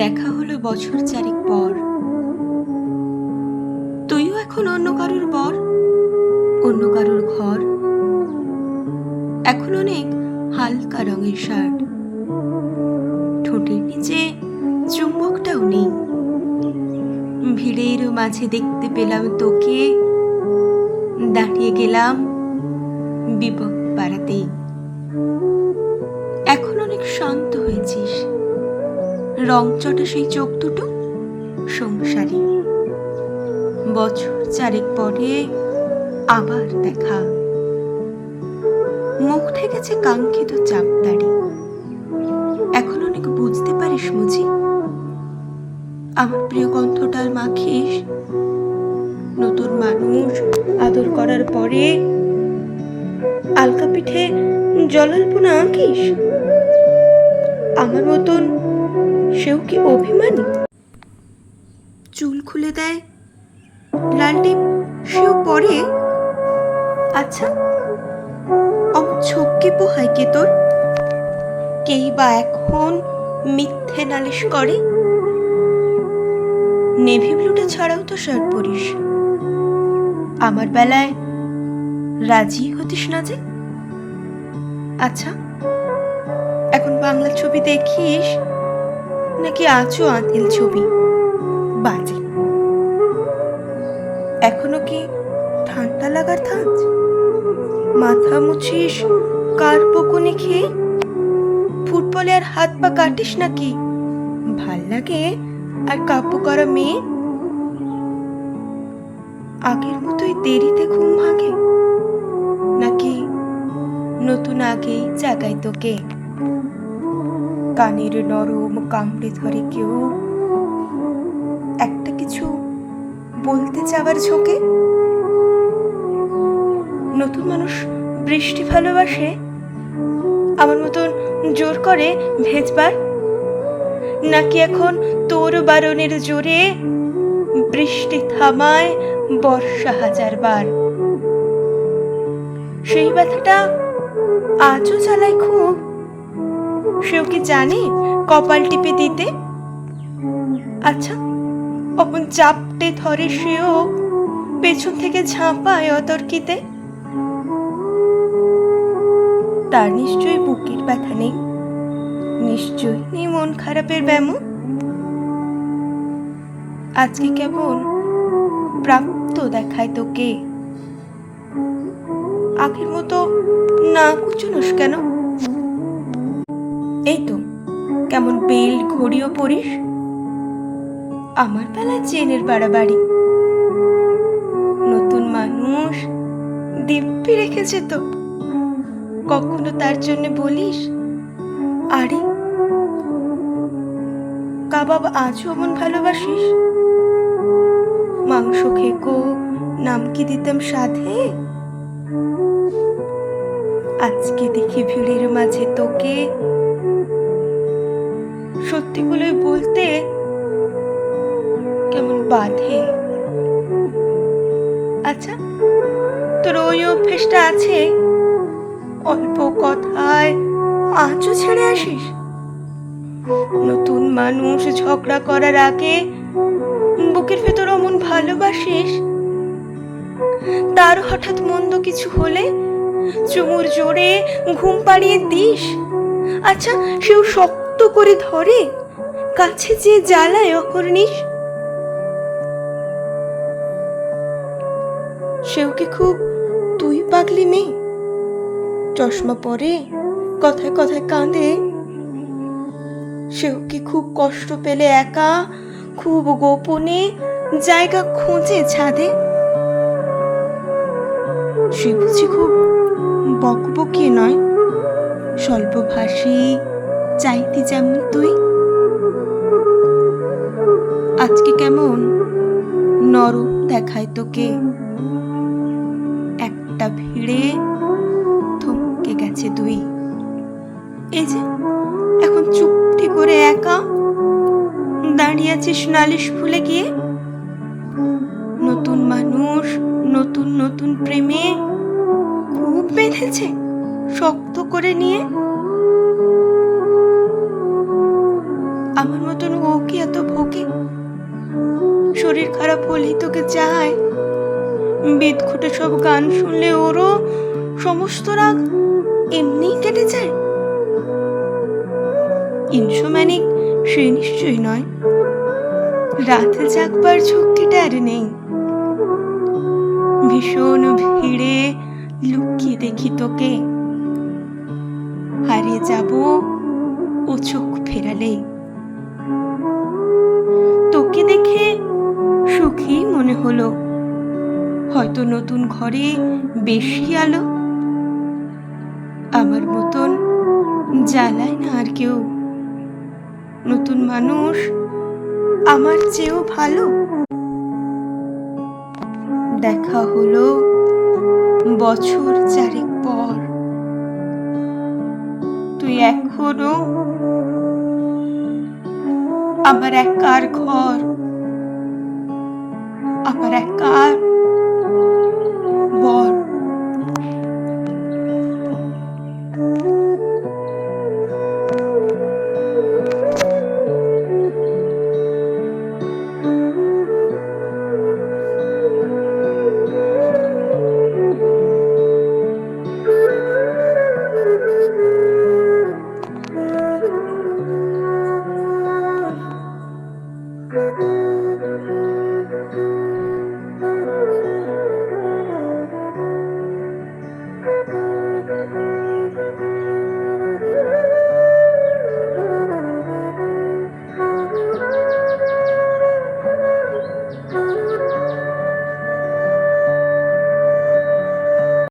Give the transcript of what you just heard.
দেখা হলো বছর চারেক পর। তুইও এখন অন্য কারোর বর, অন্য কারোর ঘর। এখন অনেক হালকা রঙের শার্ট, ঠোঁটের নিচে চুম্বকটাও নেই। ভিড়ের মাঝে দেখতে পেলাম তোকে, দাঁড়িয়ে গেলাম বিপদ পাড়াতে। এখন অনেক শান্ত হয়েছিস, রং চটা সেই চোখ দুটো সংসারী। বছর চারেক পরে আবার দেখা, মুখ ঠেকেছে কাঙ্ক্ষিত চাপদাড়ি। এখন অনেক বুঝতে পারিস মুজি, আমার প্রিয় কণ্ঠটার মাখিস। নতুন মানুষ আদর করার পরে আলকা পিঠে জলাল্পনা আঁকিস। আমার মতন সেও কি অভিমানী? চুল খুলে দেয়, লাল টিপ সেও পরে। আচ্ছা, অমন ঝক্কি পোহায় কে তোর? কেই বা এখন মিথ্যে নালিশ করে? নেভি ব্লুটা ছাড়াও তো শার্ট পরিস, আমার বেলায় রাজি হতিস না যে? আচ্ছা, এখন বাংলা ছবি দেখিস নাকি আঁচো আঁতেল ছবি? বাজে। এখনো কি ঠান্ডা লাগার ধাঁচ? মাথা মুছিস কার বকুনি খেয়ে? ফুটবলে আর হাত পা কাটিস নাকি? ভাল লাগে আর কাব্য করা মেয়ে? আগের মতোই দেরিতে ঘুম ভাঙে, নাকি নতুন আগেই জাগায় তোকে? কানের নরম কামড়ে ধরে কেউ একটা কিছু বলতে চাবার ঝোঁকে? নতুন মানুষ বৃষ্টি ভালোবাসে, আমার মতন জোর করে ভেজবার? নাকি এখন তোর বারণের জোরে বৃষ্টি থামায় বর্ষা হাজারবার? সেই ব্যথাটা আজও জ্বালায় খুব, সেও কি জানে কপাল টিপে দিতে? আচ্ছা, অপন চাপটে ধরে সেও পেছন থেকে ঝাঁপায় অতর্কিতে। তার নিশ্চয়ই বুকের ব্যথা নেই, নিশ্চয়ই নেই মন খারাপের ব্যামো। আজকে কেমন প্রাপ্ত দেখায় তোকে? আগের মতো না কুচুনোস কেন? এই তো কেমন বেল ঘড়িও পরিস, আমার বেলায় চেনের বাড়াবাড়ি। নতুন মানুষ দিব্যি রেখেছে তো, কখনো তার জন্য বলিস আরে কাবাব আজও অমন ভালোবাসিস? মাংস খেকো নাম কি দিতাম সাধে? আজকে দেখি ভিড়ের মাঝে তোকে, সত্যিগুলো বলতে কেমন বাধে। আচ্ছা, তোর ওই অভ্যেসটা আছে, অল্প কথায় আঁচও ছেড়ে আসিস? নতুন মানুষ ঝগড়া করার আগে বুকের ভেতর অমন ভালোবাসিস, তার হঠাৎ মন্দ কিছু হলে চুমুর জোরে ঘুম পাড়িয়ে দিস। আচ্ছা, সেও শক্ত করে ধরে কাছে যে জ্বালায় অহর্নিশ। সেও কি খুব তুই পাগলি মেয়ে? চশমা পরে, কথায় কথায় কাঁদে। সেও কি খুব কষ্ট পেলে একা, খুব গোপনে জায়গা খোঁজে ছাদে? সে বুঝি খুব বকবকিয়ে নয়, স্বল্পভাষী, চাইতি যেমন তুই। আজকে কেমন নরম দেখায় তোকে, একটা ভিড়ে থমকে গেছে দুই। এই যে এখন চুপটি করে একা দাঁড়িয়ে আছিস নালিশ ভুলে গিয়ে। নতুন মানুষ নতুন নতুন প্রেমে খুব বেঁধেছে শক্ত করে নিয়ে। আমার মতন ও কি এত ভোগে? শরীর খারাপ হলেই তোকে চায়, বিদঘুটে সব গান শুনলে ওরও সমস্ত রাগ এমনিই কেটে যায়। ইনসোম্যানিক সে নিশ্চয়ই নয়, রাতে জাগবার শক্তিটা আর নেই। ভীষণ ভিড়ে লুকিয়ে দেখি তোকে, হারিয়ে যাব ও চোখ ফেরালেই। তোকে দেখে সুখী মনে হলো, হয়তো নতুন ঘরে বেশি আলো। আমার মতন জ্বালায় না আর কেউ, নতুন মানুষ আমার চেয়েও ভালো। দেখা হলো বছর চারেক পর, তুই এখনো আমার একার ঘর, আমার একার